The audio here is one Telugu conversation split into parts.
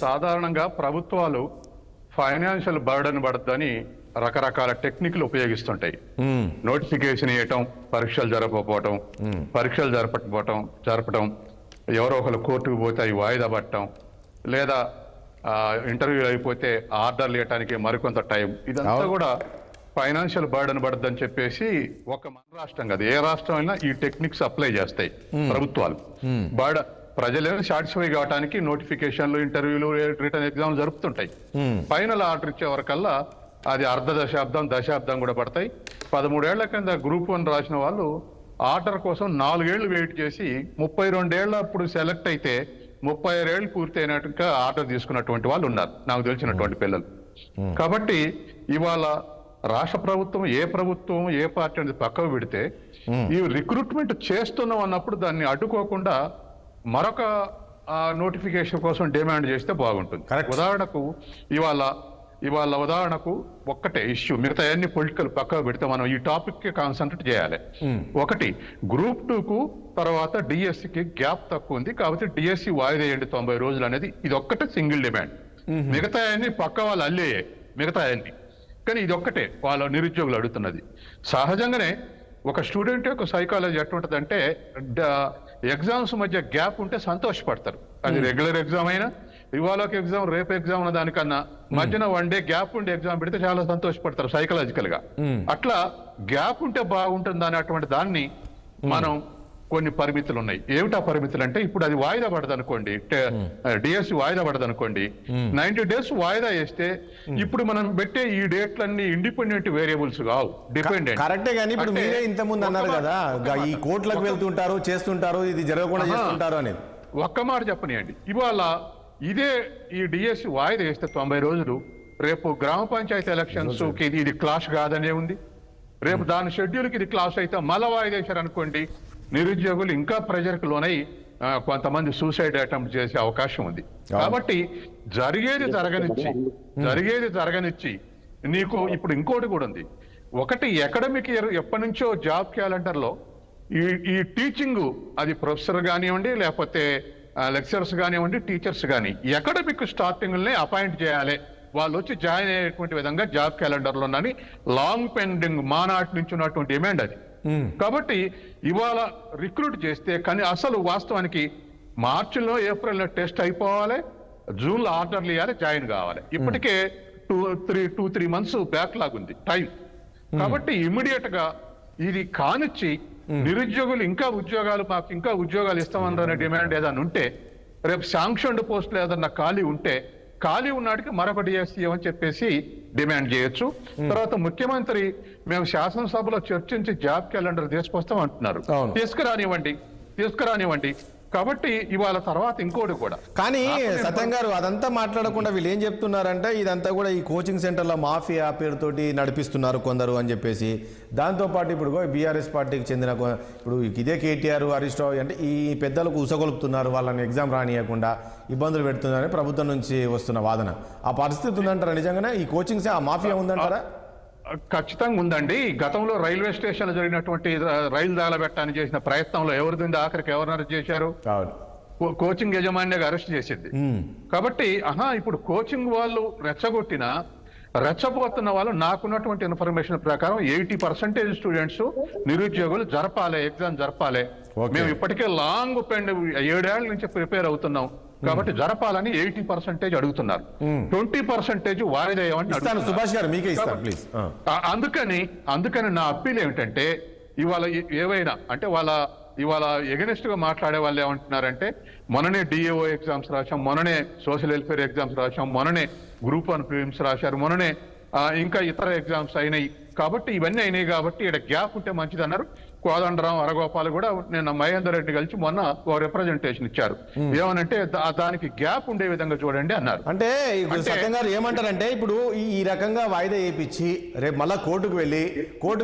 సాధారణంగా ప్రభుత్వాలు ఫైనాన్షియల్ బర్డన్ పడద్దని రకరకాల టెక్నిక్లు ఉపయోగిస్తుంటాయి. నోటిఫికేషన్ ఇవ్వటం, పరీక్షలు జరపడం, ఎవరో ఒకరు కోర్టుకు పోతే అవి వాయిదా పట్టడం, లేదా ఇంటర్వ్యూలు అయిపోతే ఆర్డర్లు ఇవ్వడానికి మరికొంత టైం, ఇదంతా కూడా ఫైనాన్షియల్ బర్డన్ పడద్దని చెప్పేసి ఒక మన రాష్ట్రం కాదు, ఏ రాష్ట్రం అయినా ఈ టెక్నిక్స్ అప్లై చేస్తాయి ప్రభుత్వాలు. ప్రజలేమో సాటిస్ఫై కావడానికి నోటిఫికేషన్లు, ఇంటర్వ్యూలు, రిటర్న్ ఎగ్జామ్లు జరుపుతుంటాయి. ఫైనల్ ఆర్డర్ ఇచ్చే వరకల్లా అది దశాబ్దం కూడా పడతాయి. 13 ఏళ్ల కింద గ్రూప్ 1 రాసిన వాళ్ళు ఆర్డర్ కోసం 4 ఏళ్లు వెయిట్ చేసి 32 ఏళ్ల అప్పుడు సెలెక్ట్ అయితే 36 ఏళ్లు పూర్తి అయినట్టుగా ఆర్డర్ తీసుకున్నటువంటి వాళ్ళు ఉన్నారు, నాకు తెలిసినటువంటి పిల్లలు. కాబట్టి ఇవాళ రాష్ట్ర ప్రభుత్వం, ఏ పార్టీ అనేది పక్కకు పెడితే, ఈ రిక్రూట్మెంట్ చేస్తున్నాం అన్నప్పుడు దాన్ని అడ్డుకోకుండా మరొక నోటిఫికేషన్ కోసం డిమాండ్ చేస్తే బాగుంటుంది. ఉదాహరణకు ఉదాహరణకు ఒక్కటే ఇష్యూ, మిగతా అన్ని పొలిటికల్ పక్కకు పెడితే మనం ఈ టాపిక్ కి కాన్సన్ట్రేట్ చేయాలి. ఒకటి, గ్రూప్ 2కు తర్వాత డిఎస్సికి గ్యాప్ తక్కువ ఉంది కాబట్టి డిఎస్సి వాయిదా వేయండి 90 రోజులు అనేది, ఇది ఒక్కటే సింగిల్ డిమాండ్. మిగతా అన్ని పక్క వాళ్ళు అల్లేయే మిగతా అన్ని, కానీ ఇది ఒక్కటే వాళ్ళ నిరుద్యోగులు అడుగుతున్నది. సహజంగానే ఒక స్టూడెంట్ యొక్క సైకాలజీ ఎట్లుంటది అంటే, ఎగ్జామ్స్ మధ్య గ్యాప్ ఉంటే సంతోషపడతారు. అది రెగ్యులర్ ఎగ్జామ్ అయినా, ఇవాళ ఎగ్జామ్ రేపు ఎగ్జామ్ ఉన్న దానికన్నా మధ్యన 1 డే గ్యాప్ ఉండే ఎగ్జామ్ పెడితే చాలా సంతోషపడతారు సైకలాజికల్ గా. అట్లా గ్యాప్ ఉంటే బాగుంటుంది అనేటువంటి దాన్ని మనం కొన్ని పరిమితులు ఉన్నాయి. ఏమిటా పరిమితులు అంటే, ఇప్పుడు అది వాయిదా పడదనుకోండి, డిఎస్సి వాయిదా పడదనుకోండి, 90 డేస్ వాయిదా వేస్తే ఇప్పుడు మనం పెట్టే ఈ డేట్లన్నీ ఇండిపెండెంట్ వేరియబుల్స్ కావు, డిపెండెంట్. కరెక్టే, కానీ ఇప్పుడు మీరే ఇంత ముందు అన్నారు కదా, ఈ కోర్టులకు వెళ్తుంటారు, చేస్తుంటారు, ఇది జరగకుండా చేస్తుంటారు అనేది. ఒక్క మాట చెప్పనియండి, ఇవాళ ఇదే ఈ డిఎస్సి వాయిదా వేస్తే 90 రోజులు, రేపు గ్రామ పంచాయతీ ఎలక్షన్స్ కి ఇది క్లాష్ కాదనే ఉంది. రేపు దాని షెడ్యూల్ కి ఇది క్లాష్ అయితే మళ్ళా వాయిదా వేశారు అనుకోండి, నిరుద్యోగులు ఇంకా ప్రెజర్కి లోనై కొంతమంది సూసైడ్ అటెంప్ట్ చేసే అవకాశం ఉంది. కాబట్టి జరిగేది జరగనిచ్చి నీకు ఇప్పుడు ఇంకోటి కూడా ఉంది. ఒకటి, అకాడమిక్ ఇయర్ ఎప్పటి నుంచో జాబ్ క్యాలెండర్ లో ఈ టీచింగ్, అది ప్రొఫెసర్ కానివ్వండి, లేకపోతే లెక్చరర్స్ కానివ్వండి, టీచర్స్ కానీ అకాడమిక్ స్టార్టింగ్ అపాయింట్ చేయాలి, వాళ్ళు వచ్చి జాయిన్ అయ్యేటువంటి విధంగా జాబ్ క్యాలెండర్ లో లాంగ్ పెండింగ్ మానాటి నుంచి ఉన్నటువంటి డిమాండ్ అది. కాబట్టి ఇవాళ రిక్రూట్ చేస్తే, కానీ అసలు వాస్తవానికి మార్చిలో, ఏప్రిల్లో టెస్ట్ అయిపోవాలి, జూన్లో ఆర్డర్లు ఇవ్వాలి, జాయిన్ కావాలి. ఇప్పటికే 2-3 మంత్స్ బ్యాక్లాగ్ ఉంది టైం. కాబట్టి ఇమ్మీడియట్ గా ఇది కానిచ్చి నిరుద్యోగులు మాకు ఇంకా ఉద్యోగాలు ఇస్తామన్న డిమాండ్ ఏదైనా ఉంటే, రేపు శాంక్షన్డ్ పోస్టులు ఏదన్నా ఖాళీ ఉన్నాడికి మరొక డిఎస్సి అని చెప్పేసి డిమాండ్ చేయొచ్చు. తర్వాత ముఖ్యమంత్రి, మేము శాసనసభలో చర్చించి జాబ్ క్యాలెండర్ తీసుకొస్తాం అంటున్నారు, తీసుకురానివ్వండి. కాబట్టి ఇవాళ తర్వాత ఇంకోటి కూడా. కానీ సత్యం గారు, అదంతా మాట్లాడకుండా వీళ్ళు ఏం చెప్తున్నారంటే, ఇదంతా కూడా ఈ కోచింగ్ సెంటర్ల మాఫియా పేరుతోటి నడిపిస్తున్నారు కొందరు అని చెప్పేసి. దాంతోపాటు ఇప్పుడు బీఆర్ఎస్ పార్టీకి చెందిన ఇప్పుడు ఇదే కేటీఆర్, హరీష్ రావు అంటే ఈ పెద్దలకు ఉసగొలుపుతున్నారు, వాళ్ళని ఎగ్జామ్ రానియకుండా ఇబ్బందులు పెడుతున్నారని ప్రభుత్వం నుంచి వస్తున్న వాదన. ఆ పరిస్థితి ఉందంటారా నిజంగానే? ఈ కోచింగ్ ఆ మాఫియా ఉందంటారా? ఖచ్చితంగా ఉందండి. గతంలో రైల్వే స్టేషన్ జరిగినటువంటి రైలు దాలబెట్టాలని చేసిన ప్రయత్నంలో ఎవరిది ఆఖరికి ఎవరు అరెస్ట్ చేశారు? కోచింగ్ యజమానిగా అరెస్ట్ చేసింది. కాబట్టి ఇప్పుడు కోచింగ్ వాళ్ళు రెచ్చగొట్టిన వాళ్ళు, నాకున్నటువంటి ఇన్ఫర్మేషన్ ప్రకారం 80% స్టూడెంట్స్, నిరుద్యోగులు ఎగ్జామ్ జరపాలి. మేము ఇప్పటికే లాంగ్ 7 ఏళ్ల నుంచి ప్రిపేర్ అవుతున్నాం కాబట్టి జరపాలని 80% అడుగుతున్నారు. 20% వాయిదా వేయమని. అందుకని నా అప్పీల్ ఏమిటంటే, ఇవాళ ఏవైనా అంటే ఇవాళ ఎగనెస్ట్ గా మాట్లాడే వాళ్ళు ఏమంటున్నారంటే, మొన్ననే డిఏఓ ఎగ్జామ్స్ రాశాం, మొన్ననే సోషల్ వెల్ఫేర్ ఎగ్జామ్స్ రాశాం, మొన్ననే గ్రూప్ 1 ప్రిలిమ్స్ రాశారు, మొన్ననే ఇంకా ఇతర ఎగ్జామ్స్ అయినాయి, కాబట్టి ఇవన్నీ అయినాయి కాబట్టి ఇక్కడ గ్యాప్ ఉంటే మంచిది అన్నారు. కోదండరాం, అరగోపాల్ కూడా నిన్న మహేందర్ రెడ్డి కలిసి మొన్న ఒక రిప్రజెంటేషన్ ఇచ్చారు. ఏమనంటే, దానికి గ్యాప్ ఉండే విధంగా చూడండి అన్నారు. అంటే సత్యం గారు ఏమంటారంటే, ఇప్పుడు ఈ రకంగా వాయిదా వేయించి రేపు మళ్ళీ కోర్టుకు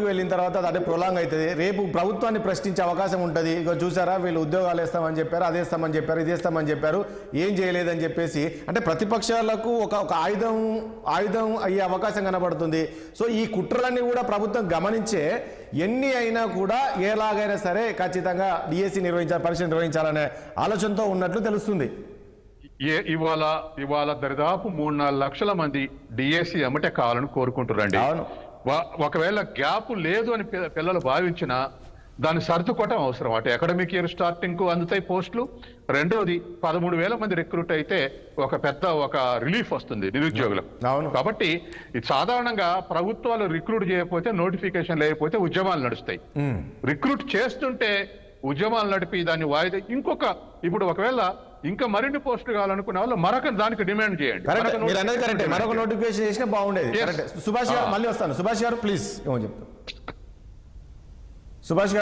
వెళ్ళిన తర్వాత అదే ప్రొలాంగ్ అవుతుంది, రేపు ప్రభుత్వాన్ని ప్రశ్నించే అవకాశం ఉంటుంది. ఇక చూసారా, వీళ్ళు ఉద్యోగాలు వేస్తామని చెప్పారు, అదేస్తామని చెప్పారు, ఇదేస్తామని చెప్పారు, ఏం చేయలేదని చెప్పేసి, అంటే ప్రతిపక్షాలకు ఒక ఆయుధం అయ్యే అవకాశం కనబడుతుంది. సో ఈ కుట్రలన్నీ కూడా ప్రభుత్వం గమనించే ఎన్ని అయినా కూడా ఎలాగైనా సరే ఖచ్చితంగా డిఎస్సి నిర్వహించాలి, పరీక్ష నిర్వహించాలనే ఆలోచనతో ఉన్నట్లు తెలుస్తుంది. ఇవాళ దరిదాపు 3-4 లక్షల మంది డిఎస్సి ఎమ్మటే కావాలని కోరుకుంటున్నారండి. అవును. ఒకవేళ గ్యాప్ లేదు అని పిల్లలు భావించినా దాన్ని సర్దుకోవటం అవసరం. అటు అకాడమిక్ ఇయర్ స్టార్టింగ్ కు అందుతాయి పోస్టులు. రెండోది 13,000 మంది రిక్రూట్ అయితే ఒక రిలీఫ్ వస్తుంది నిరుద్యోగులకు. కాబట్టి ఇది సాధారణంగా ప్రభుత్వాలు రిక్రూట్ చేయకపోతే, నోటిఫికేషన్ లేకపోతే ఉద్యమాలు నడుస్తాయి. రిక్రూట్ చేస్తుంటే ఉద్యమాలు నడిపి దాన్ని వాయిదా ఇప్పుడు ఒకవేళ ఇంకా మరిన్ని పోస్టులు కావాలనుకునే వాళ్ళు మరొక దానికి డిమాండ్ చేయండి. మరొక నోటిఫికేషన్ చేసినా బాగుండేది. సుభాష్ గారు మళ్ళీ వస్తాను. సుభాష్ గారు ప్లీజ్ ఏమో చెప్తారు. సుభాష్ గారు